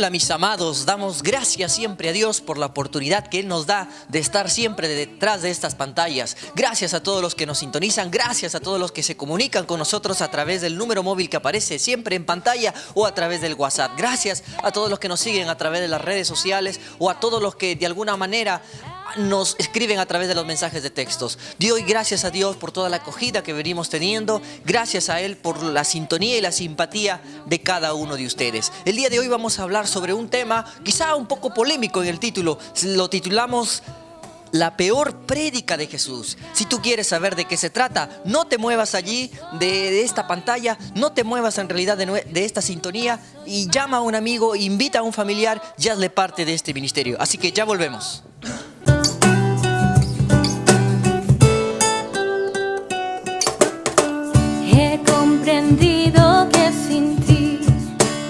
Hola mis amados, damos gracias siempre a Dios por la oportunidad que Él nos da de estar siempre detrás de estas pantallas. Gracias a todos los que nos sintonizan, gracias a todos los que se comunican con nosotros a través del número móvil que aparece siempre en pantalla o a través del WhatsApp. Gracias a todos los que nos siguen a través de las redes sociales o a todos los que de alguna manera nos escriben a través de los mensajes de textos. Doy gracias a Dios por toda la acogida que venimos teniendo. Gracias a Él por la sintonía y la simpatía de cada uno de ustedes. El día de hoy vamos a hablar sobre un tema quizá un poco polémico en el título. Lo titulamos La peor prédica de Jesús. Si tú quieres saber de qué se trata, no te muevas allí de esta pantalla, no te muevas en realidad de esta sintonía y llama a un amigo, invita a un familiar y hazle parte de este ministerio. Así que ya volvemos. He comprendido que sin ti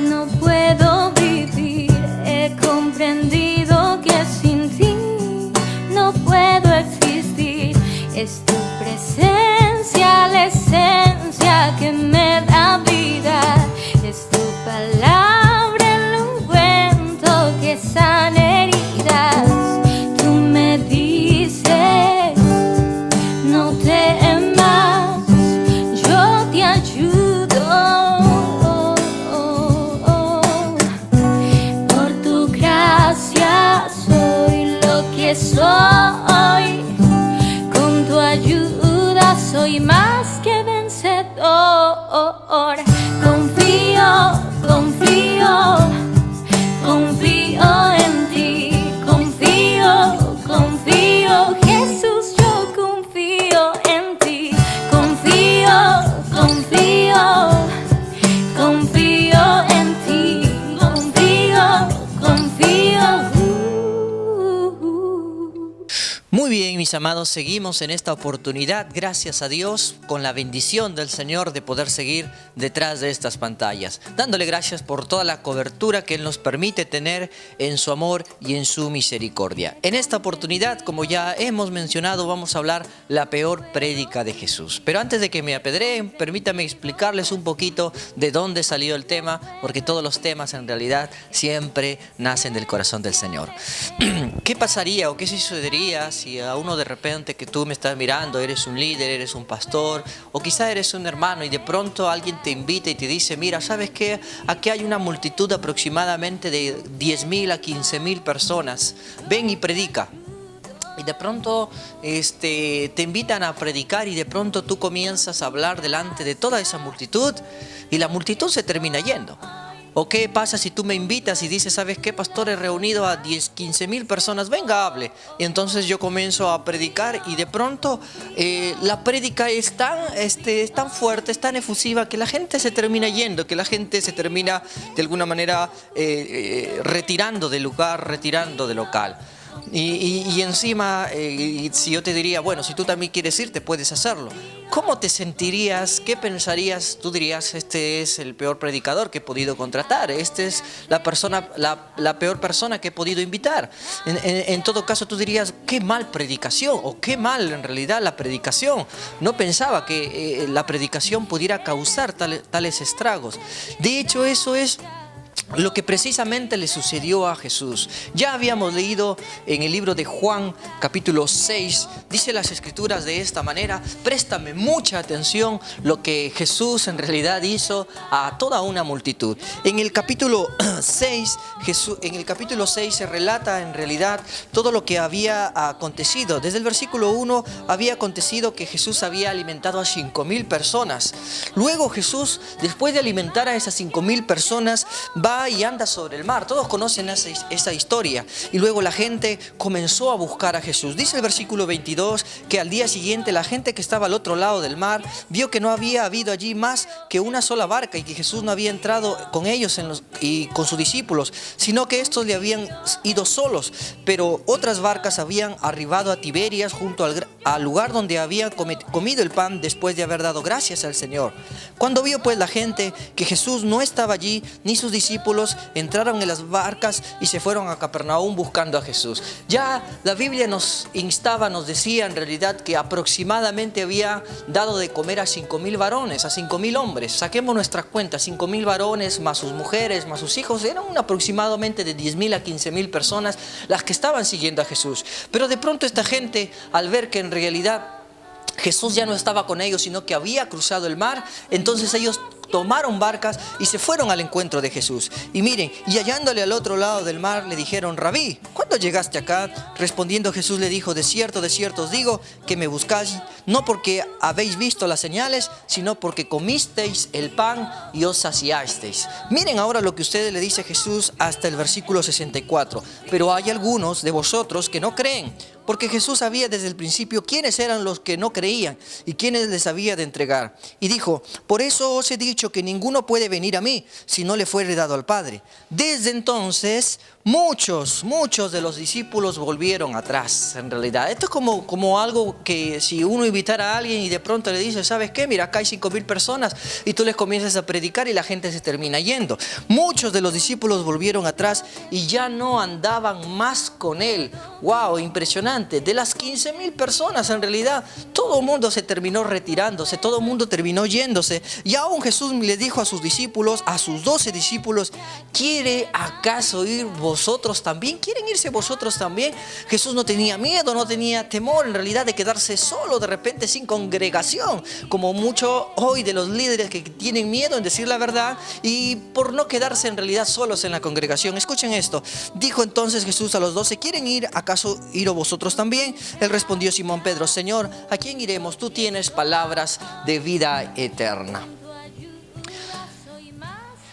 no puedo vivir. He comprendido que sin ti no puedo existir. Es tu presencia la esencia que me da vida. Es tu palabra el ungüento que sana heridas. Tú me dices, no temas, yo te ayudo. Por tu gracia soy lo que soy. Con tu ayuda soy más que vencedor. Confío, confío, confío en ti. Confío, confío, Jesús, yo confío en ti. Confío, confío, confío en ti. Confío, confío. Muy bien, mis amados, seguimos en esta oportunidad, gracias a Dios, con la bendición del Señor de poder seguir detrás de estas pantallas, dándole gracias por toda la cobertura que Él nos permite tener en su amor y en su misericordia. En esta oportunidad, como ya hemos mencionado, vamos a hablar la peor prédica de Jesús. Pero antes de que me apedreen, permítame explicarles un poquito de dónde salió el tema, porque todos los temas en realidad siempre nacen del corazón del Señor. ¿Qué pasaría o qué sucedería si a uno de repente que tú me estás mirando, eres un líder, eres un pastor o quizá eres un hermano y de pronto alguien te invita y te dice, mira, ¿sabes qué? Aquí hay una multitud aproximadamente de 10.000 a 15.000 personas, ven y predica. Y de pronto te invitan a predicar y de pronto tú comienzas a hablar delante de toda esa multitud y la multitud se termina yendo. ¿O qué pasa si tú me invitas y dices, ¿sabes qué, pastor? He reunido a 15.000 personas, venga, hable. Y entonces yo comienzo a predicar y de pronto la prédica es tan fuerte, es tan efusiva que la gente se termina yendo, que la gente se termina de alguna manera retirando del lugar, retirando del local. Y encima, si yo te diría, bueno, si tú también quieres irte, puedes hacerlo. ¿Cómo te sentirías? ¿Qué pensarías? Tú dirías, este es el peor predicador que he podido contratar. Esta es la peor persona que he podido invitar. En todo caso, tú dirías, qué mal predicación o qué mal en realidad la predicación. No pensaba que la predicación pudiera causar tales estragos. De hecho, eso es lo que precisamente le sucedió a Jesús. Ya habíamos leído en el libro de Juan, capítulo 6, dice las escrituras de esta manera, préstame mucha atención lo que Jesús en realidad hizo a toda una multitud. En el capítulo 6, se relata en realidad todo lo que había acontecido. Desde el versículo 1 había acontecido que Jesús había alimentado a 5.000 personas. Luego Jesús, después de alimentar a esas 5.000 personas, va y anda sobre el mar. Todos conocen esa historia. Y luego la gente comenzó a buscar a Jesús. Dice el versículo 22 que al día siguiente la gente que estaba al otro lado del mar vio que no había habido allí más que una sola barca y que Jesús no había entrado con ellos y con sus discípulos, sino que estos le habían ido solos. Pero otras barcas habían arribado a Tiberias junto al lugar donde habían comido el pan después de haber dado gracias al Señor. Cuando vio pues la gente que Jesús no estaba allí ni sus discípulos, discípulos entraron en las barcas y se fueron a Capernaum buscando a Jesús. Ya la Biblia nos instaba, nos decía en realidad que aproximadamente había dado de comer a 5,000 varones, a 5,000 hombres. Saquemos nuestras cuentas, 5,000 varones más sus mujeres, más sus hijos. Eran aproximadamente de 10,000 a 15,000 personas las que estaban siguiendo a Jesús. Pero de pronto esta gente, al ver que en realidad Jesús ya no estaba con ellos, sino que había cruzado el mar, entonces ellos tomaron barcas y se fueron al encuentro de Jesús. Y miren, y hallándole al otro lado del mar, le dijeron: Rabí, ¿cuándo llegaste acá? Respondiendo Jesús le dijo: de cierto os digo que me buscáis, no porque habéis visto las señales, sino porque comisteis el pan y os saciasteis. Miren ahora lo que ustedes le dice Jesús hasta el versículo 64. Pero hay algunos de vosotros que no creen. Porque Jesús sabía desde el principio quiénes eran los que no creían y quiénes les había de entregar. Y dijo: por eso os he dicho que ninguno puede venir a mí si no le fuere dado al Padre. Desde entonces muchos de los discípulos volvieron atrás. En realidad esto es como algo que si uno invitara a alguien y de pronto le dice: ¿sabes qué? Mira, acá hay 5,000 personas, y tú les comienzas a predicar y la gente se termina yendo. Muchos de los discípulos volvieron atrás y ya no andaban más con él. ¡Wow! Impresionante. De las 15,000 personas, en realidad todo el mundo se terminó retirándose, todo el mundo terminó yéndose. Y aún Jesús le dijo a sus discípulos, a sus 12 discípulos: ¿quiere acaso ir vosotros también? ¿Quieren irse vosotros también? Jesús no tenía miedo, no tenía temor en realidad de quedarse solo de repente sin congregación, como mucho hoy de los líderes que tienen miedo en decir la verdad y por no quedarse en realidad solos en la congregación. Escuchen esto. Dijo entonces Jesús a los 12: ¿quieren ir acaso ir vosotros también? Él respondió Simón Pedro: Señor, ¿a quién iremos? Tú tienes palabras de vida eterna.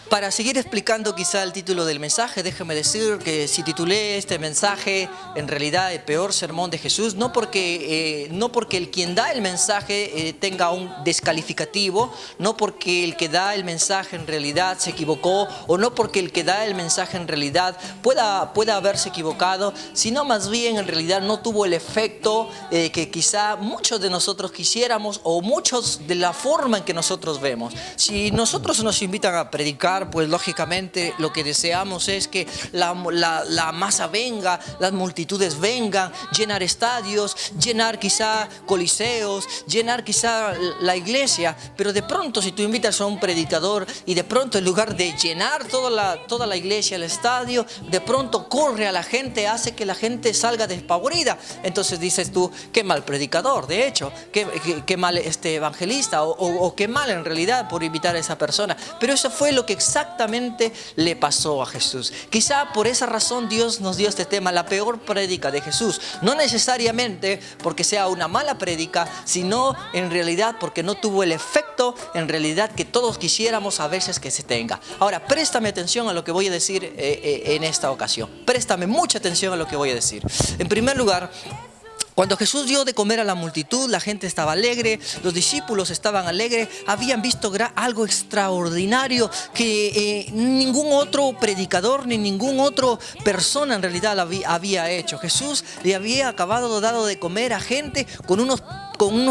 Para seguir explicando quizá el título del mensaje, déjeme decir que si titulé este mensaje en realidad el peor sermón de Jesús, no porque el quien da el mensaje tenga un descalificativo, no porque el que da el mensaje en realidad se equivocó, o no porque el que da el mensaje en realidad pueda haberse equivocado, sino más bien en realidad no tuvo el efecto que quizá muchos de nosotros quisiéramos, o muchos de la forma en que nosotros vemos. Si nosotros nos invitan a predicar, pues lógicamente lo que deseamos es que la masa venga, las multitudes vengan, llenar estadios, llenar quizá coliseos, llenar quizá la iglesia. Pero de pronto si tú invitas a un predicador y de pronto en lugar de llenar toda la iglesia, el estadio, de pronto corre a la gente, hace que la gente salga despavorida, entonces dices tú: qué mal predicador, de hecho, qué mal evangelista, o qué mal en realidad por invitar a esa persona. Pero eso fue lo que exactamente le pasó a Jesús. Quizá por esa razón Dios nos dio este tema, la peor prédica de Jesús. No necesariamente porque sea una mala prédica, sino en realidad porque no tuvo el efecto en realidad que todos quisiéramos a veces que se tenga. Ahora, préstame atención a lo que voy a decir en esta ocasión. Préstame mucha atención a lo que voy a decir. En primer lugar, cuando Jesús dio de comer a la multitud, la gente estaba alegre, los discípulos estaban alegres, habían visto algo extraordinario que ningún otro predicador ni ningún otro persona en realidad había hecho. Jesús le había dado de comer a gente con unos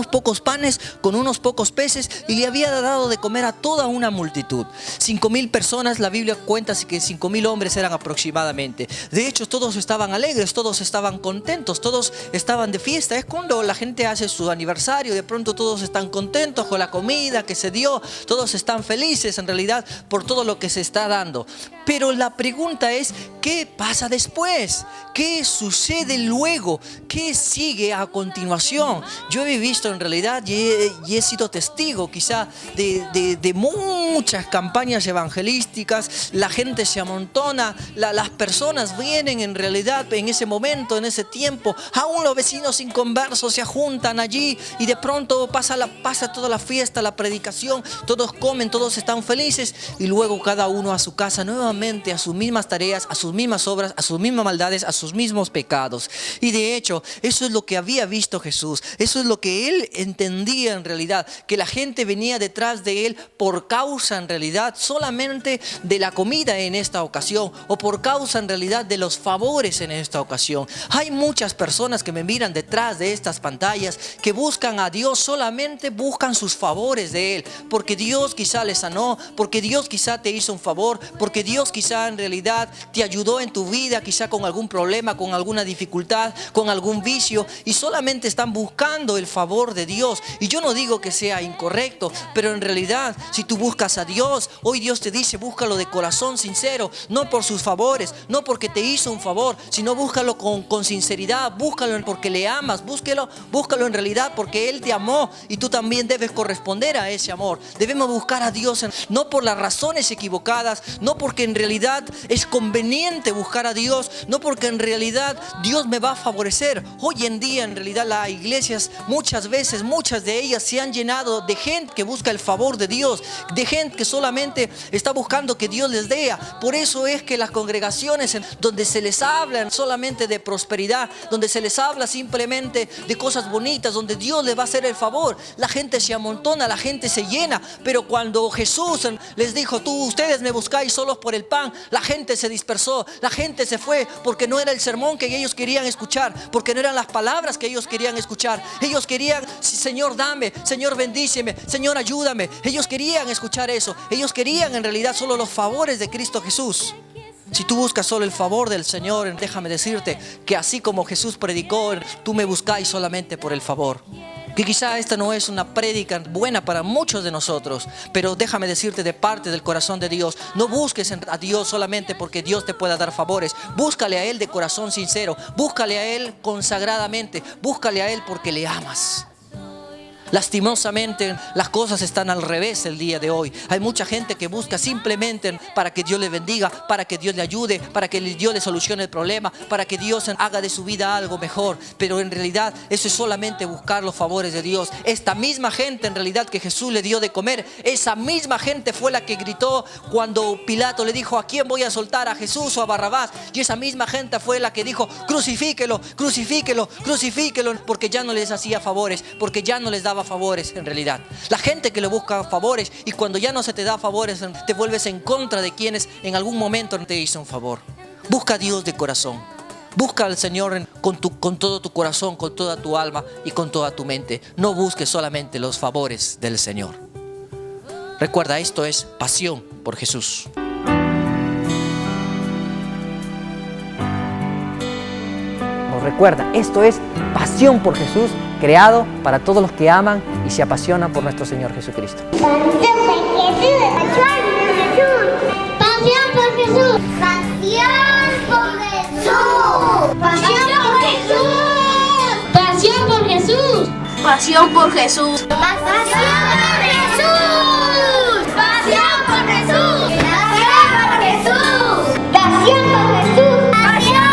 pocos panes, con unos pocos peces, y le había dado de comer a toda una multitud. 5,000 personas, la Biblia cuenta que 5,000 hombres eran aproximadamente. De hecho, todos estaban alegres, todos estaban contentos, todos estaban de fiesta. Es cuando la gente hace su aniversario, de pronto todos están contentos con la comida que se dio, todos están felices en realidad por todo lo que se está dando. Pero la pregunta es: ¿qué pasa después? ¿Qué sucede luego? ¿Qué sigue a continuación? Yo he visto en realidad y he sido testigo quizá de muchas campañas evangelísticas. La gente se amontona, las personas vienen en realidad en ese momento, en ese tiempo. Aún los vecinos inconversos se juntan allí y de pronto pasa toda la fiesta, la predicación, todos comen, todos están felices, y luego cada uno a su casa nuevamente, a sus mismas tareas, a sus mismas obras, a sus mismas maldades, a sus mismos pecados. Y de hecho eso es lo que había visto Jesús, eso es lo que él entendía en realidad, que la gente venía detrás de él por causa en realidad solamente de la comida en esta ocasión, o por causa en realidad de los favores en esta ocasión. Hay muchas personas que me miran detrás de estas pantallas que buscan a Dios, solamente buscan sus favores de él, porque Dios quizá les sanó, porque Dios quizá te hizo un favor, porque Dios quizá en realidad te ayudó en tu vida, quizá con algún problema, con alguna dificultad, con algún vicio, y solamente están buscando el favor de Dios. Y yo no digo que sea incorrecto, pero en realidad si tú buscas a Dios, hoy Dios te dice búscalo de corazón sincero, no por sus favores, no porque te hizo un favor, sino búscalo con sinceridad, búscalo porque le amas, búscalo en realidad porque Él te amó, y tú también debes corresponder a ese amor. Debemos buscar a Dios no por las razones equivocadas, no porque en realidad es conveniente buscar a Dios, no porque en realidad Dios me va a favorecer. Hoy en día en realidad las iglesias muchas veces, muchas de ellas se han llenado de gente que busca el favor de Dios, de gente que solamente está buscando que Dios les dé. Por eso es que las congregaciones donde se les habla solamente de prosperidad, donde se les habla simplemente de cosas bonitas, donde Dios les va a hacer el favor, la gente se amontona, la gente se llena. Pero cuando Jesús les dijo, ustedes me buscáis solo por el pan, la gente se dispersó, la gente se fue, porque no era el sermón que ellos querían escuchar, porque no eran las palabras que ellos querían escuchar. Ellos querían, Señor dame, Señor bendíceme, Señor ayúdame. Ellos querían escuchar eso, ellos querían en realidad solo los favores de Cristo Jesús. Si tú buscas solo el favor del Señor, déjame decirte que así como Jesús predicó, tú me buscáis solamente por el favor. Que quizá esta no es una prédica buena para muchos de nosotros, pero déjame decirte de parte del corazón de Dios, no busques a Dios solamente porque Dios te pueda dar favores. Búscale a Él de corazón sincero, búscale a Él consagradamente, búscale a Él porque le amas. Lastimosamente las cosas están al revés el día de hoy. Hay mucha gente que busca simplemente para que Dios le bendiga, para que Dios le ayude, para que Dios le solucione el problema, para que Dios haga de su vida algo mejor. Pero en realidad eso es solamente buscar los favores de Dios. Esta misma gente en realidad que Jesús le dio de comer, esa misma gente fue la que gritó cuando Pilato le dijo, ¿a quién voy a soltar? ¿A Jesús o a Barrabás? Y esa misma gente fue la que dijo, crucifíquelo, crucifíquelo, crucifíquelo, porque ya no les hacía favores, porque ya no les daba favores en realidad. La gente que le busca favores, y cuando ya no se te da favores, te vuelves en contra de quienes en algún momento te hizo un favor. Busca a Dios de corazón. Busca al Señor con todo tu corazón, con toda tu alma y con toda tu mente. No busques solamente los favores del Señor. Recuerda, esto es pasión por Jesús. Recuerda, esto es Pasión por Jesús, creado para todos los que aman y se apasionan por nuestro Señor Jesucristo. Pasión por Jesús. Pasión por Jesús. Pasión por Jesús. Pasión por Jesús. Pasión por Jesús. Pasión por Jesús. Pasión por Jesús. Pasión por Jesús. Pasión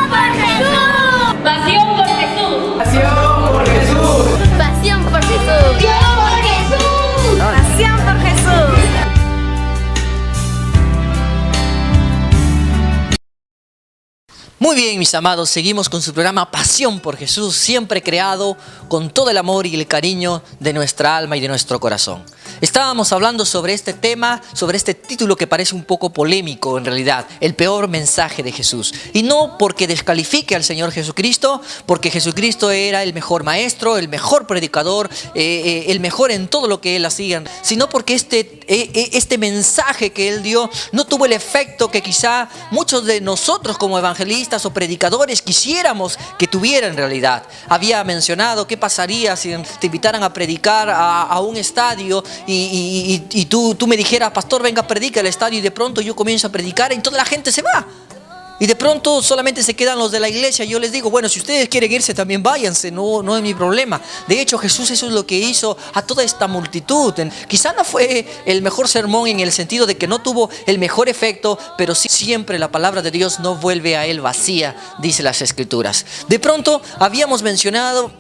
por Jesús. Pasión por Jesús. Pasión por Jesús. Pasión por Jesús. Pasión por Jesús. Muy bien, mis amados, seguimos con su programa Pasión por Jesús, siempre creado con todo el amor y el cariño de nuestra alma y de nuestro corazón. Estábamos hablando sobre este tema, sobre este título que parece un poco polémico en realidad, el peor mensaje de Jesús. Y no porque descalifique al Señor Jesucristo, porque Jesucristo era el mejor maestro, el mejor predicador, el mejor en todo lo que Él hacía, sino porque este mensaje que Él dio no tuvo el efecto que quizá muchos de nosotros como evangelistas o predicadores quisiéramos que tuviera en realidad. Había mencionado qué pasaría si te invitaran a predicar a un estadio y tú me dijeras, pastor, venga, predica al estadio, y de pronto yo comienzo a predicar y toda la gente se va. Y de pronto solamente se quedan los de la iglesia. Yo les digo, bueno, si ustedes quieren irse también váyanse, no es mi problema. De hecho, Jesús eso es lo que hizo a toda esta multitud. Quizá no fue el mejor sermón en el sentido de que no tuvo el mejor efecto, pero sí, siempre la palabra de Dios no vuelve a Él vacía, dice las Escrituras. De pronto habíamos mencionado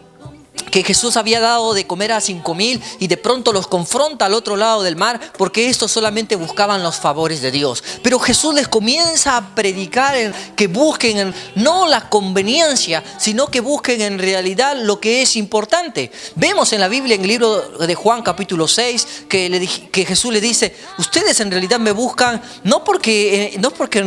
que Jesús había dado de comer a 5,000 y de pronto los confronta al otro lado del mar porque estos solamente buscaban los favores de Dios. Pero Jesús les comienza a predicar que busquen no la conveniencia, sino que busquen en realidad lo que es importante. Vemos en la Biblia, en el libro de Juan capítulo 6, que Jesús le dice: ustedes en realidad me buscan no porque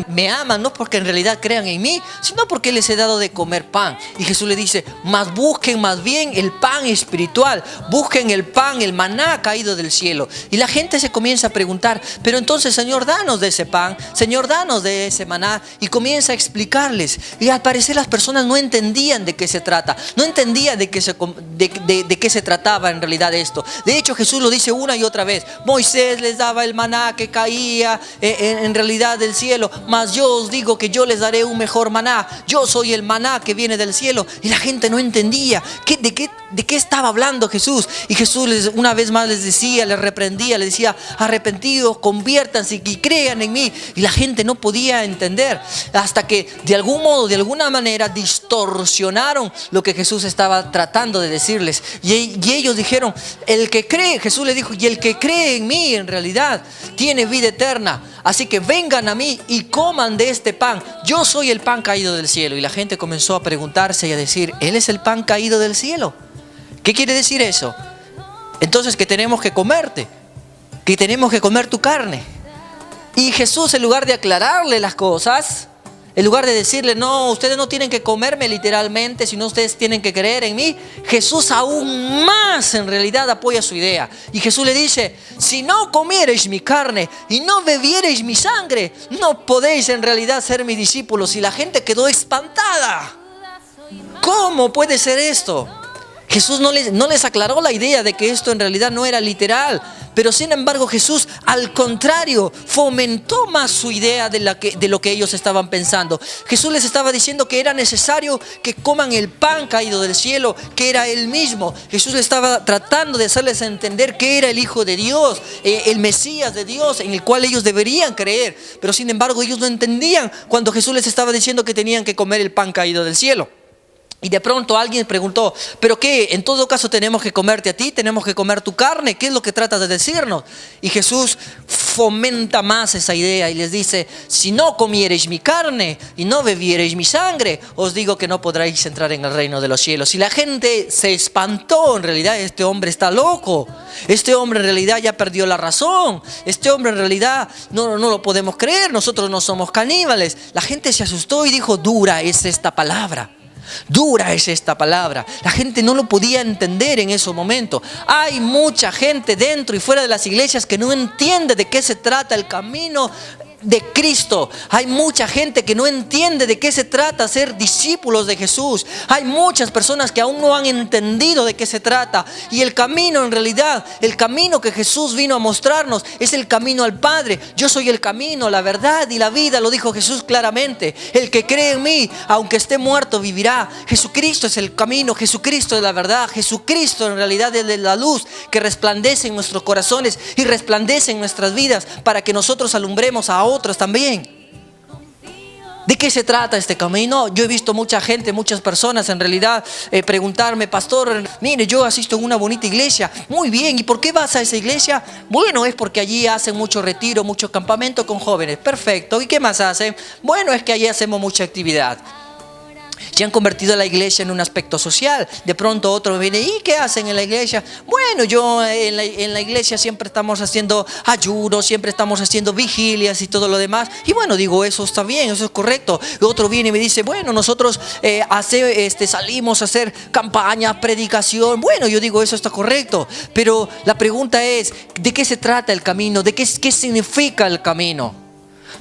me aman, no porque en realidad crean en mí, sino porque les he dado de comer pan. Y Jesús le dice: más busquen más bien el pan espiritual, busquen el pan, el maná caído del cielo. Y la gente se comienza a preguntar: pero entonces, Señor, danos de ese pan, Señor, danos de ese maná. Y comienza a explicarles. Y al parecer las personas no entendían de qué se trata, no entendían de qué se trataba en realidad esto. De hecho, Jesús lo dice una y otra vez: Moisés les daba el maná que caía en realidad del cielo, mas yo os digo que yo les daré un mejor maná. Yo soy el maná que viene del cielo. Y la gente no entendía de qué estaba hablando Jesús. Y Jesús una vez más les decía, les reprendía, les decía: arrepentidos, conviértanse y crean en mí. Y la gente no podía entender, hasta que de algún modo, de alguna manera, distorsionaron lo que Jesús estaba tratando de decirles. Y ellos dijeron: el que cree, Jesús les dijo, y el que cree en mí en realidad tiene vida eterna. Así que vengan a mí y coman de este pan. Yo soy el pan caído del cielo. Y la gente comenzó a preguntarse y a decir: ¿Él es el pan caído del cielo? ¿Qué quiere decir eso? Entonces que tenemos que comerte, que tenemos que comer tu carne. Y Jesús, en lugar de aclararle las cosas, en lugar de decirle: no, ustedes no tienen que comerme literalmente, sino ustedes tienen que creer en mí, Jesús aún más en realidad apoya su idea. Y Jesús le dice: si no comiereis mi carne y no bebiereis mi sangre, no podéis en realidad ser mis discípulos. Y la gente quedó espantada. ¿Cómo puede ser esto? Jesús no les aclaró la idea de que esto en realidad no era literal. Pero sin embargo Jesús, al contrario, fomentó más su idea de lo que ellos estaban pensando. Jesús les estaba diciendo que era necesario que coman el pan caído del cielo, que era Él mismo. Jesús les estaba tratando de hacerles entender que era el Hijo de Dios, el Mesías de Dios, en el cual ellos deberían creer. Pero sin embargo ellos no entendían cuando Jesús les estaba diciendo que tenían que comer el pan caído del cielo. Y de pronto alguien preguntó: ¿pero qué? En todo caso tenemos que comerte a ti, tenemos que comer tu carne. ¿Qué es lo que tratas de decirnos? Y Jesús fomenta más esa idea y les dice: si no comiereis mi carne y no bebiereis mi sangre, os digo que no podréis entrar en el reino de los cielos. Y la gente se espantó. En realidad este hombre está loco, este hombre en realidad ya perdió la razón, este hombre en realidad no lo podemos creer, nosotros no somos caníbales. La gente se asustó y dijo: dura es esta palabra. Dura es esta palabra. La gente no lo podía entender en ese momento. Hay mucha gente dentro y fuera de las iglesias que no entiende de qué se trata el camino de Cristo. Hay mucha gente que no entiende de qué se trata ser discípulos de Jesús. Hay muchas personas que aún no han entendido de qué se trata. Y el camino, en realidad, el camino que Jesús vino a mostrarnos es el camino al Padre. Yo soy el camino, la verdad y la vida, lo dijo Jesús claramente. El que cree en mí, aunque esté muerto, vivirá. Jesucristo es el camino, Jesucristo es la verdad, Jesucristo en realidad es la luz que resplandece en nuestros corazones y resplandece en nuestras vidas para que nosotros alumbremos a otros también. ¿De qué se trata este camino? Yo he visto mucha gente, muchas personas en realidad preguntarme: pastor, mire, yo asisto a una bonita iglesia. Muy bien, ¿y por qué vas a esa iglesia? Bueno, es porque allí hacen mucho retiro, mucho campamento con jóvenes. Perfecto, ¿y qué más hacen? Bueno, es que allí hacemos mucha actividad. Se han convertido a la iglesia en un aspecto social. De pronto otro viene: ¿y qué hacen en la iglesia? Bueno, yo en la iglesia siempre estamos haciendo ayunos, siempre estamos haciendo vigilias y todo lo demás. Y bueno, digo, eso está bien, eso es correcto. Y otro viene y me dice: bueno, nosotros salimos a hacer campaña, predicación. Bueno, yo digo, eso está correcto. Pero la pregunta es: ¿de qué se trata el camino? ¿Qué significa el camino?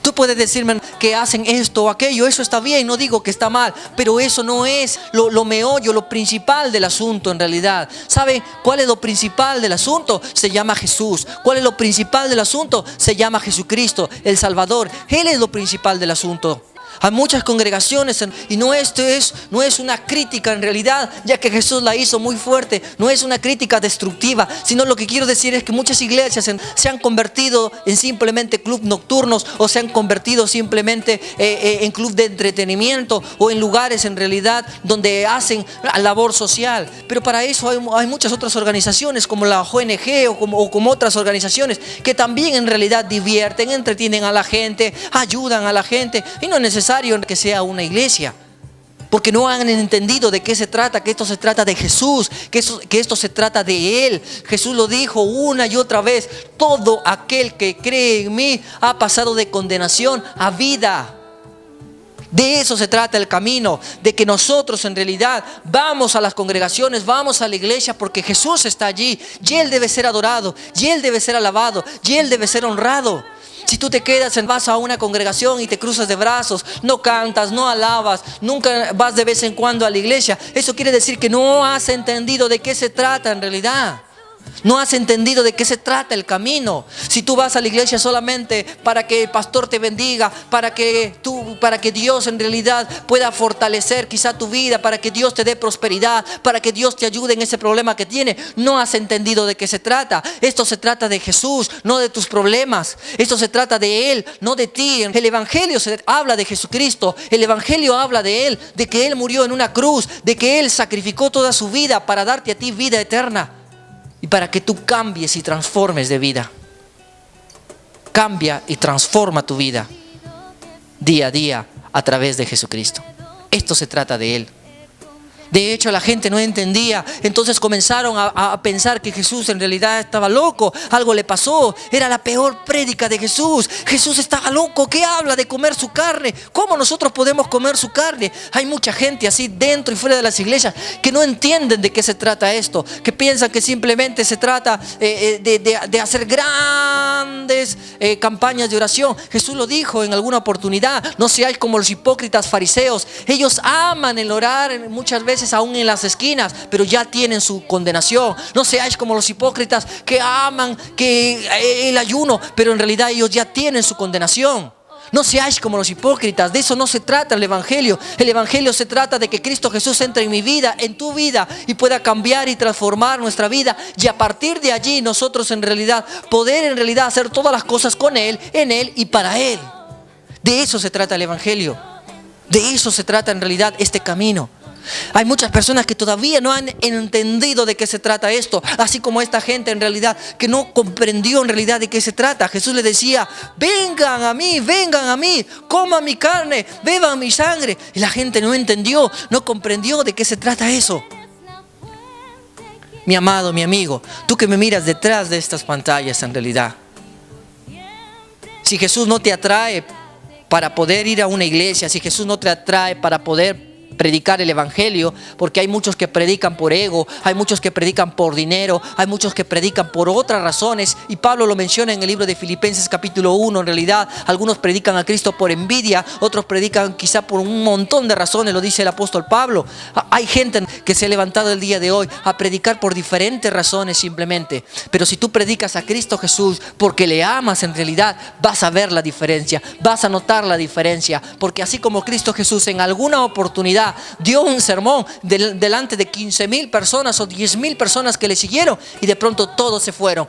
Tú puedes decirme que hacen esto o aquello, eso está bien, no digo que está mal, pero eso no es lo meollo, lo principal del asunto en realidad. ¿Sabe cuál es lo principal del asunto? Se llama Jesús. ¿Cuál es lo principal del asunto? Se llama Jesucristo, el Salvador. Él es lo principal del asunto. Hay muchas congregaciones y no es una crítica en realidad, ya que Jesús la hizo muy fuerte. No es una crítica destructiva, sino lo que quiero decir es que muchas iglesias se han convertido en simplemente club nocturnos, o se han convertido simplemente en club de entretenimiento, o en lugares en realidad donde hacen labor social. Pero para eso hay muchas otras organizaciones como la ONG o como otras organizaciones que también en realidad divierten, entretienen a la gente, ayudan a la gente, y no es necesario que sea una iglesia, porque no han entendido de qué se trata, que esto se trata de Jesús, que esto se trata de Él. Jesús lo dijo una y otra vez: todo aquel que cree en mí ha pasado de condenación a vida. De eso se trata el camino, de que nosotros en realidad vamos a las congregaciones, vamos a la iglesia porque Jesús está allí, y Él debe ser adorado, y Él debe ser alabado, y Él debe ser honrado. Si tú te quedas, vas a una congregación y te cruzas de brazos, no cantas, no alabas, nunca vas de vez en cuando a la iglesia, eso quiere decir que no has entendido de qué se trata en realidad. No has entendido de qué se trata el camino. Si tú vas a la iglesia solamente para que el pastor te bendiga, para que Dios en realidad pueda fortalecer quizá tu vida, para que Dios te dé prosperidad, para que Dios te ayude en ese problema que tiene, no has entendido de qué se trata. Esto se trata de Jesús, no de tus problemas. Esto se trata de Él, no de ti. El evangelio habla de Jesucristo. El evangelio habla de Él, de que Él murió en una cruz, de que Él sacrificó toda su vida para darte a ti vida eterna. Y para que tú cambies y transformes de vida. Cambia y transforma tu vida día a día a través de Jesucristo. Esto se trata de Él. De hecho, la gente no entendía. Entonces comenzaron a pensar que Jesús en realidad estaba loco. Algo le pasó. Era la peor prédica de Jesús. Jesús estaba loco. ¿Qué habla de comer su carne? ¿Cómo nosotros podemos comer su carne? Hay mucha gente así dentro y fuera de las iglesias que no entienden de qué se trata esto. Que piensan que simplemente se trata de hacer grandes campañas de oración. Jesús lo dijo en alguna oportunidad: no seáis como los hipócritas fariseos. Ellos aman el orar muchas veces aún en las esquinas, pero ya tienen su condenación. No seáis como los hipócritas que aman el ayuno, pero en realidad ellos ya tienen su condenación. No seáis como los hipócritas. De eso no se trata el evangelio. El evangelio se trata de que Cristo Jesús entre en mi vida, en tu vida, y pueda cambiar y transformar nuestra vida, y a partir de allí nosotros en realidad poder en realidad hacer todas las cosas con Él, en Él y para Él. De eso se trata el evangelio. De eso se trata en realidad este camino. Hay muchas personas que todavía no han entendido de qué se trata esto, así como esta gente en realidad que no comprendió en realidad de qué se trata. Jesús le decía: vengan a mí, coman mi carne, beban mi sangre. Y la gente no entendió, no comprendió de qué se trata eso. Mi amado, mi amigo, tú que me miras detrás de estas pantallas en realidad, si Jesús no te atrae para poder ir a una iglesia, si Jesús no te atrae para poder predicar el evangelio, porque hay muchos que predican por ego, hay muchos que predican por dinero, hay muchos que predican por otras razones, y Pablo lo menciona en el libro de Filipenses capítulo 1. En realidad algunos predican a Cristo por envidia, otros predican quizá por un montón de razones, lo dice el apóstol Pablo. Hay gente que se ha levantado el día de hoy a predicar por diferentes razones simplemente, pero si tú predicas a Cristo Jesús porque le amas, en realidad vas a ver la diferencia, vas a notar la diferencia, porque así como Cristo Jesús en alguna oportunidad dio un sermón delante de 15,000 personas o 10,000 personas que le siguieron, y de pronto todos se fueron,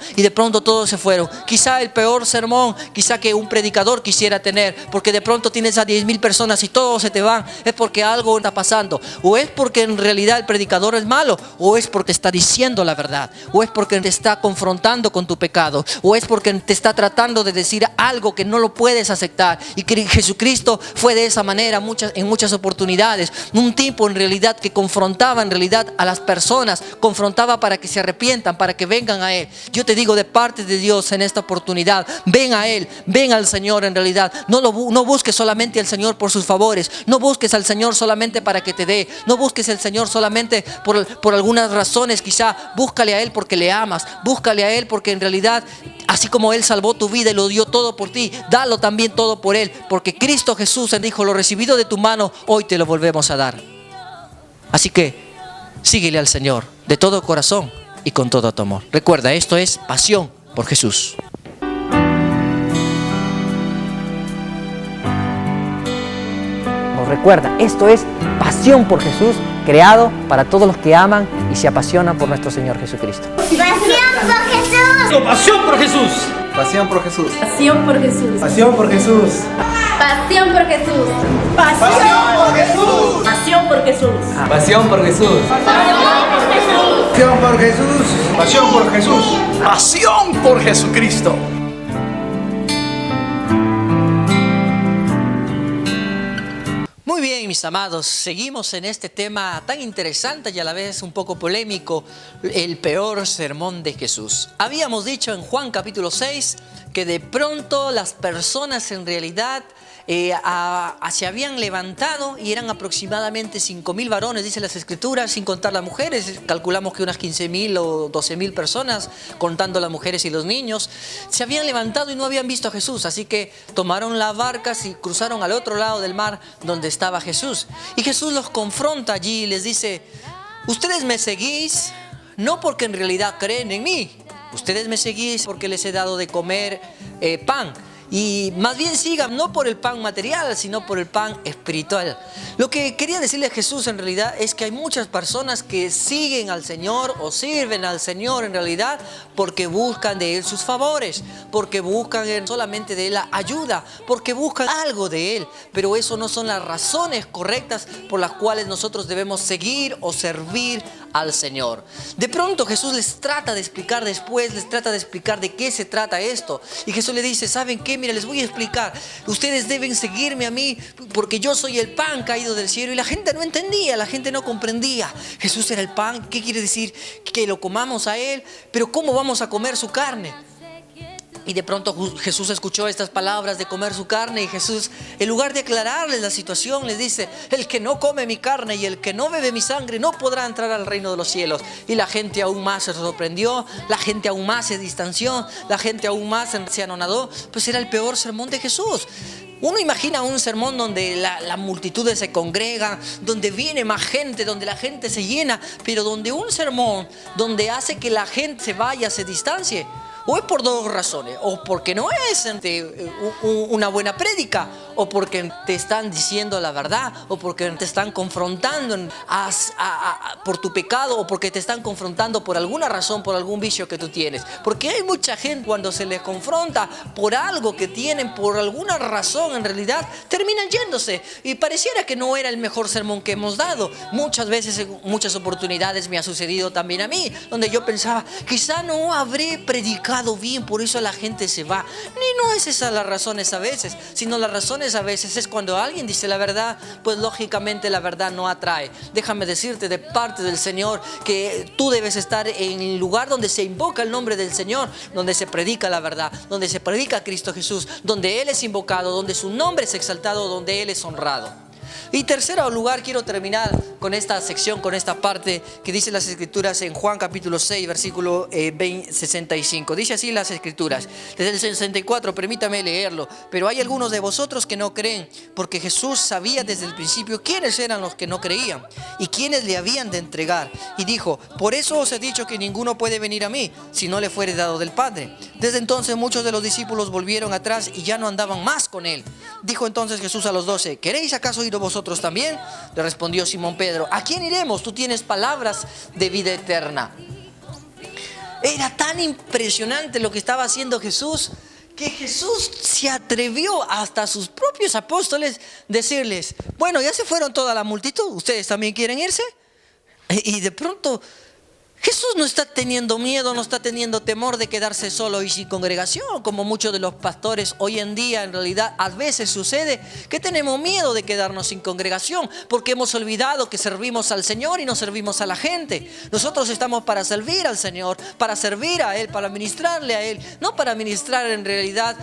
quizá el peor sermón quizá que un predicador quisiera tener, porque de pronto tienes a 10,000 personas y todos se te van. Es porque algo está pasando, o es porque en realidad el predicador es malo, o es porque está diciendo la verdad, o es porque te está confrontando con tu pecado, o es porque te está tratando de decir algo que no lo puedes aceptar. Y que Jesucristo fue de esa manera en muchas oportunidades. Un tipo en realidad que confrontaba en realidad a las personas, confrontaba para que se arrepientan, para que vengan a Él. Yo te digo de parte de Dios en esta oportunidad: ven a Él, ven al Señor en realidad. No busques solamente al Señor por sus favores, no busques al Señor solamente para que te dé, no busques al Señor solamente por algunas razones. Quizá búscale a Él porque le amas, búscale a Él porque en realidad así como Él salvó tu vida y lo dio todo por ti, dalo también todo por Él, porque Cristo Jesús dijo: lo recibido de tu mano, hoy te lo volvemos a dar. Así que síguele al Señor de todo corazón y con todo tu amor. Recuerda, esto es pasión por Jesús. Recuerda, esto es Pasión por Jesús, creado para todos los que aman y se apasionan por nuestro Señor Jesucristo. Pasión por Jesús. Pasión por Jesús. Pasión por Jesús. Pasión por Jesús. Pasión por Jesús. Pasión por Jesús. Pasión por Jesús. Pasión por Jesús. Pasión por Jesús. Pasión por Jesús. Pasión por Jesucristo. Muy bien, mis amados, seguimos en este tema tan interesante y a la vez un poco polémico, el peor sermón de Jesús. Habíamos dicho en Juan capítulo 6 que de pronto las personas en realidad se habían levantado y eran aproximadamente 5.000 varones, dice las escrituras, sin contar las mujeres. Calculamos que unas 15.000 o 12.000 personas, contando las mujeres y los niños, se habían levantado y no habían visto a Jesús. Así que tomaron las barcas y cruzaron al otro lado del mar donde estaba Jesús. Y Jesús los confronta allí y les dice: ustedes me seguís no porque en realidad creen en mí. Ustedes me seguís porque les he dado de comer pan. Y más bien sigan no por el pan material, sino por el pan espiritual. Lo que quería decirle a Jesús en realidad es que hay muchas personas que siguen al Señor o sirven al Señor en realidad porque buscan de Él sus favores, porque buscan solamente de Él la ayuda, porque buscan algo de Él. Pero eso no son las razones correctas por las cuales nosotros debemos seguir o servir al Señor. De pronto Jesús les trata de explicar después, les trata de explicar de qué se trata esto. Y Jesús le dice: ¿saben qué? Mira, les voy a explicar. Ustedes deben seguirme a mí porque yo soy el pan caído del cielo. Y la gente no entendía, la gente no comprendía. Jesús era el pan. ¿Qué quiere decir? Que lo comamos a Él. Pero ¿cómo vamos a comer su carne? Y de pronto Jesús escuchó estas palabras de comer su carne y Jesús, en lugar de aclararles la situación, les dice: el que no come mi carne y el que no bebe mi sangre no podrá entrar al reino de los cielos. Y la gente aún más se sorprendió, la gente aún más se distanció, la gente aún más se anonadó. Pues era el peor sermón de Jesús. Uno imagina un sermón donde las multitudes se congregan, donde viene más gente, donde la gente se llena, pero donde un sermón donde hace que la gente se vaya, se distancie. O es por dos razones: o porque no es una buena prédica, o porque te están diciendo la verdad, o porque te están confrontando por tu pecado, o porque te están confrontando por alguna razón, por algún vicio que tú tienes. Porque hay mucha gente cuando se les confronta por algo que tienen, por alguna razón, en realidad terminan yéndose. Y pareciera que no era el mejor sermón que hemos dado. Muchas veces, en muchas oportunidades me ha sucedido también a mí, donde yo pensaba: quizá no habré predicado bien, por eso la gente se va. Ni no es esas las razones a veces, sino las razones a veces es cuando alguien dice la verdad, pues lógicamente la verdad no atrae. Déjame decirte de parte del Señor que tú debes estar en el lugar donde se invoca el nombre del Señor, donde se predica la verdad, donde se predica a Cristo Jesús, donde Él es invocado, donde su nombre es exaltado, donde Él es honrado. Y tercero lugar, quiero terminar con esta sección, con esta parte que dice las escrituras en Juan capítulo 6, versículo 65. Dice así las escrituras, desde el 64, permítame leerlo. Pero hay algunos de vosotros que no creen, porque Jesús sabía desde el principio quiénes eran los que no creían y quiénes le habían de entregar. Y dijo: por eso os he dicho que ninguno puede venir a mí si no le fuere dado del Padre. Desde entonces muchos de los discípulos volvieron atrás y ya no andaban más con él. Dijo entonces Jesús a los 12: ¿queréis acaso ir vosotros también? Le respondió Simón Pedro: ¿a quién iremos? Tú tienes palabras de vida eterna. Era tan impresionante lo que estaba haciendo Jesús, que Jesús se atrevió hasta a sus propios apóstoles decirles: bueno, ya se fueron toda la multitud, ¿ustedes también quieren irse? Y de pronto Jesús no está teniendo miedo, no está teniendo temor de quedarse solo y sin congregación, como muchos de los pastores hoy en día. En realidad a veces sucede que tenemos miedo de quedarnos sin congregación porque hemos olvidado que servimos al Señor y no servimos a la gente. Nosotros estamos para servir al Señor, para servir a Él, para ministrarle a Él, no para ministrar en realidad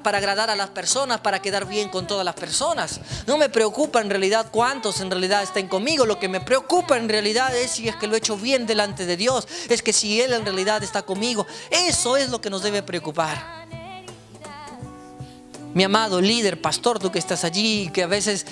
para agradar a las personas, para quedar bien con todas las personas. No me preocupa en realidad cuántos en realidad estén conmigo. Lo que me preocupa en realidad es si es que lo he hecho bien delante de Dios, es que si Él en realidad está conmigo. Eso es lo que nos debe preocupar. Mi amado líder, pastor, tú que estás allí, que a veces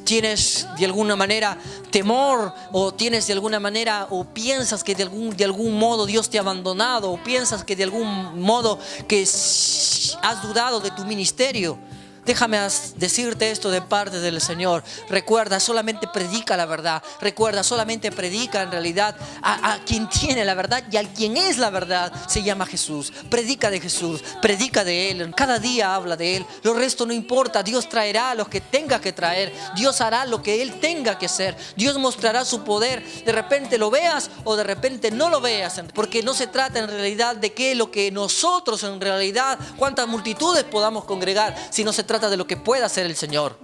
tienes de alguna manera temor, o tienes de alguna manera, o piensas que de algún modo Dios te ha abandonado, o piensas que de algún modo que has dudado de tu ministerio. Déjame decirte esto de parte del Señor. Recuerda, solamente predica la verdad. Recuerda, solamente predica en realidad a quien tiene la verdad y al quien es la verdad. Se llama Jesús. Predica de Jesús, predica de Él. Cada día habla de Él. Lo resto no importa. Dios traerá a los que tenga que traer. Dios hará lo que Él tenga que hacer. Dios mostrará su poder. De repente lo veas o de repente no lo veas. Porque no se trata en realidad de qué es lo que nosotros en realidad, cuántas multitudes podamos congregar, sino se trata de lo que pueda hacer el Señor.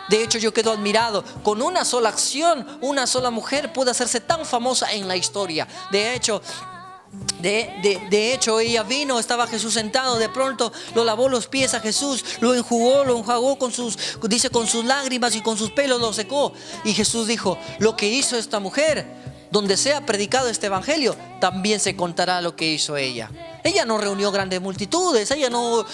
De hecho, yo quedo admirado. Con una sola acción, una sola mujer puede hacerse tan famosa en la historia. De hecho, ella vino, estaba Jesús sentado, de pronto lo lavó los pies a Jesús, lo enjugó con sus lágrimas y con sus pelos lo secó. Y Jesús dijo, lo que hizo esta mujer, donde sea predicado este evangelio, también se contará lo que hizo ella. Ella no reunió grandes multitudes, ella no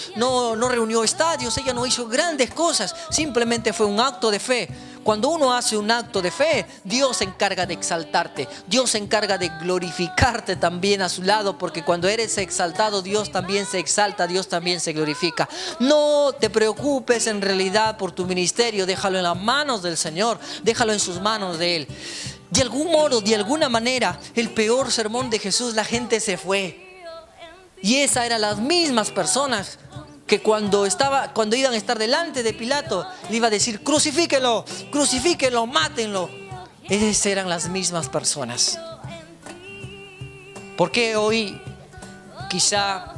reunió estadios, ella no hizo grandes cosas, simplemente fue un acto de fe. Cuando uno hace un acto de fe, Dios se encarga de exaltarte, Dios se encarga de glorificarte también a su lado, porque cuando eres exaltado, Dios también se exalta, Dios también se glorifica. No te preocupes en realidad por tu ministerio, déjalo en las manos del Señor, déjalo en sus manos de Él. De algún modo, de alguna manera, el peor sermón de Jesús, la gente se fue. Y esas eran las mismas personas que cuando iban a estar delante de Pilato, le iba a decir, crucifíquelo, mátenlo. Esas eran las mismas personas. ¿Por qué hoy quizá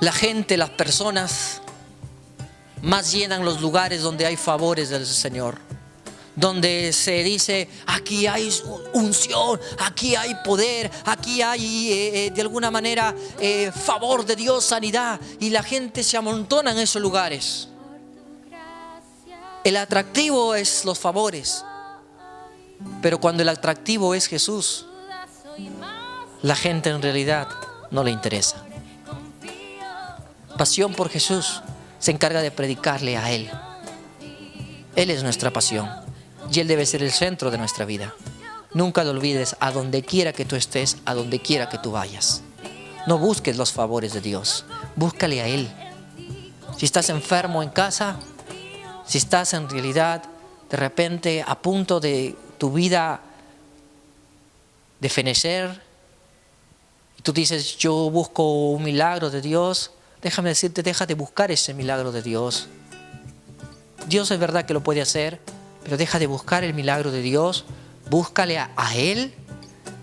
la gente, las personas más llenan los lugares donde hay favores del Señor? Donde se dice, aquí hay unción, aquí hay poder, aquí hay de alguna manera favor de Dios, sanidad. Y la gente se amontona en esos lugares. El atractivo es los favores. Pero cuando el atractivo es Jesús, la gente en realidad no le interesa. Pasión por Jesús se encarga de predicarle a Él. Él es nuestra pasión. Y Él debe ser el centro de nuestra vida. Nunca lo olvides, a donde quiera que tú estés, a donde quiera que tú vayas. No busques los favores de Dios, búscale a Él. Si estás enfermo en casa, si estás en realidad de repente a punto de tu vida de fenecer, y tú dices, yo busco un milagro de Dios, déjame decirte, deja de buscar ese milagro de Dios. Dios es verdad que lo puede hacer, pero deja de buscar el milagro de Dios, búscale a Él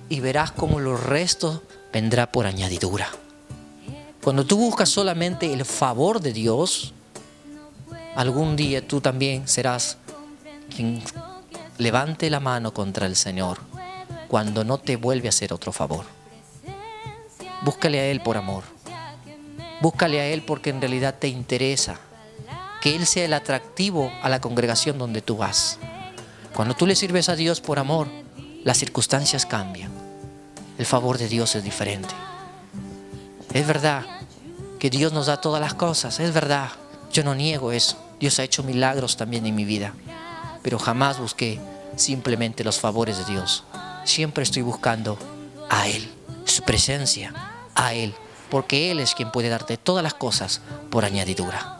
y verás cómo los restos vendrá por añadidura. Cuando tú buscas solamente el favor de Dios, algún día tú también serás quien levante la mano contra el Señor cuando no te vuelve a hacer otro favor. Búscale a Él por amor. Búscale a Él porque en realidad te interesa que Él sea el atractivo a la congregación donde tú vas. Cuando tú le sirves a Dios por amor, las circunstancias cambian. El favor de Dios es diferente. Es verdad que Dios nos da todas las cosas, es verdad. Yo no niego eso. Dios ha hecho milagros también en mi vida. Pero jamás busqué simplemente los favores de Dios. Siempre estoy buscando a Él, su presencia, a Él. Porque Él es quien puede darte todas las cosas por añadidura.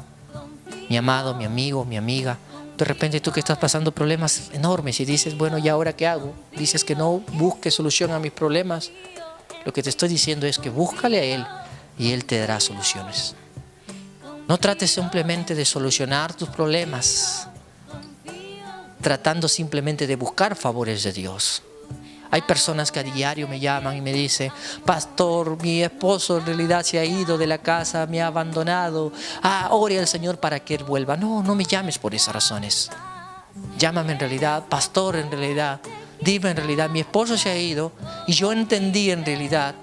Mi amado, mi amigo, mi amiga, de repente tú que estás pasando problemas enormes y dices, bueno, ¿y ahora qué hago? Dices que no busques solución a mis problemas. Lo que te estoy diciendo es que búscale a Él y Él te dará soluciones. No trates simplemente de solucionar tus problemas tratando simplemente de buscar favores de Dios. Hay personas que a diario me llaman y me dicen, pastor, mi esposo en realidad se ha ido de la casa, me ha abandonado. Ore al Señor para que Él vuelva. No me llames por esas razones. Llámame en realidad, pastor, en realidad. Dime en realidad, mi esposo se ha ido y yo entendí en realidad,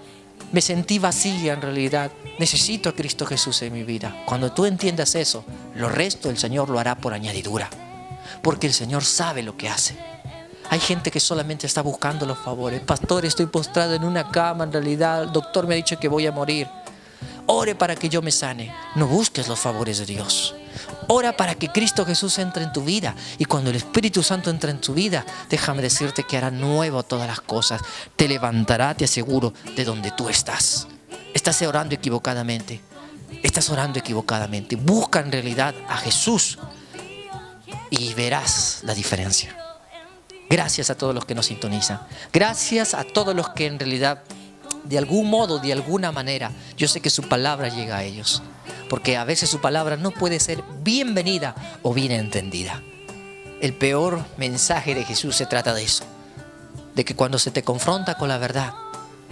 me sentí vacía en realidad. Necesito a Cristo Jesús en mi vida. Cuando tú entiendas eso, lo resto el Señor lo hará por añadidura. Porque el Señor sabe lo que hace. Hay gente que solamente está buscando los favores. Pastor, estoy postrado en una cama, en realidad el doctor me ha dicho que voy a morir. Ore para que yo me sane. No busques los favores de Dios. Ora para que Cristo Jesús entre en tu vida. Y cuando el Espíritu Santo entra en tu vida, déjame decirte que hará nuevo todas las cosas. Te levantará, te aseguro, de donde tú estás. Estás orando equivocadamente. estás orando equivocadamente. Busca en realidad a Jesús y verás la diferencia. Gracias a todos los que nos sintonizan. Gracias a todos los que en realidad, de algún modo, de alguna manera, yo sé que su palabra llega a ellos. Porque a veces su palabra no puede ser bienvenida o bien entendida. El peor mensaje de Jesús se trata de eso. De que cuando se te confronta con la verdad,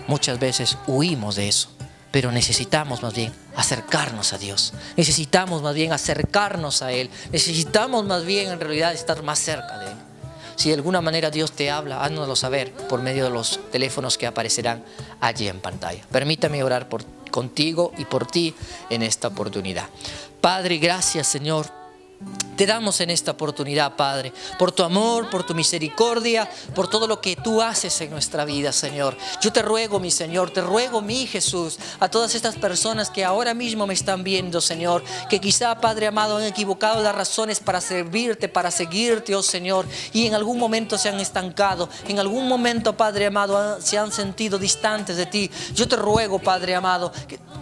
muchas veces huimos de eso. Pero necesitamos más bien acercarnos a Dios. Necesitamos más bien acercarnos a Él. Necesitamos más bien en realidad estar más cerca de Él. Si de alguna manera Dios te habla, háznoslo saber por medio de los teléfonos que aparecerán allí en pantalla. Permítame orar contigo y por ti en esta oportunidad. Padre, gracias, Señor. Te damos en esta oportunidad, Padre, por tu amor, por tu misericordia, por todo lo que tú haces en nuestra vida, Señor. Yo te ruego, mi Señor, te ruego, mi Jesús, a todas estas personas que ahora mismo me están viendo, Señor, que quizá, Padre amado, han equivocado las razones para servirte, para seguirte, oh Señor, y en algún momento se han estancado, en algún momento, Padre amado, se han sentido distantes de ti. Yo te ruego, Padre amado,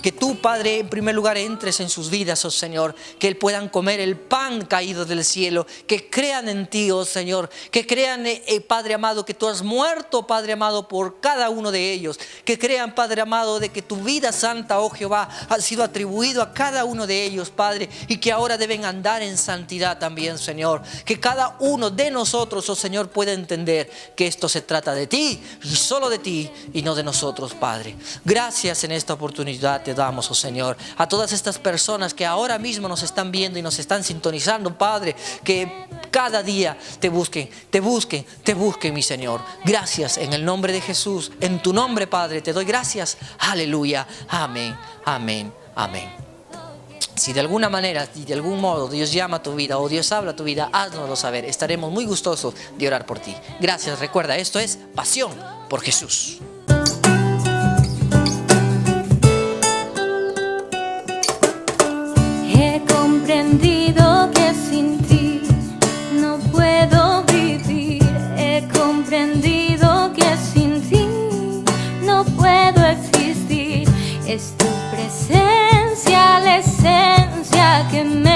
que tú, Padre, en primer lugar entres en sus vidas, oh Señor, que puedan comer el pan caído del cielo, que crean en ti, oh Señor, que crean, Padre amado, que tú has muerto, Padre amado, por cada uno de ellos, que crean, Padre amado, de que tu vida santa, oh Jehová, ha sido atribuido a cada uno de ellos, Padre, y que ahora deben andar en santidad también, Señor, que cada uno de nosotros, oh Señor, pueda entender que esto se trata de ti y solo de ti y no de nosotros, Padre. Gracias en esta oportunidad te damos, oh Señor, a todas estas personas que ahora mismo nos están viendo y nos están sintonizando, Padre, que cada día te busquen, mi Señor. Gracias en el nombre de Jesús, en tu nombre, Padre, te doy gracias. Aleluya, amén, amén, amén. Si de alguna manera, si de algún modo Dios llama a tu vida o Dios habla a tu vida, háznoslo saber. Estaremos muy gustosos de orar por ti. Gracias, recuerda, esto es Pasión por Jesús. He comprendido que sin ti no puedo vivir. He comprendido que sin ti no puedo existir. Es tu presencia la esencia que me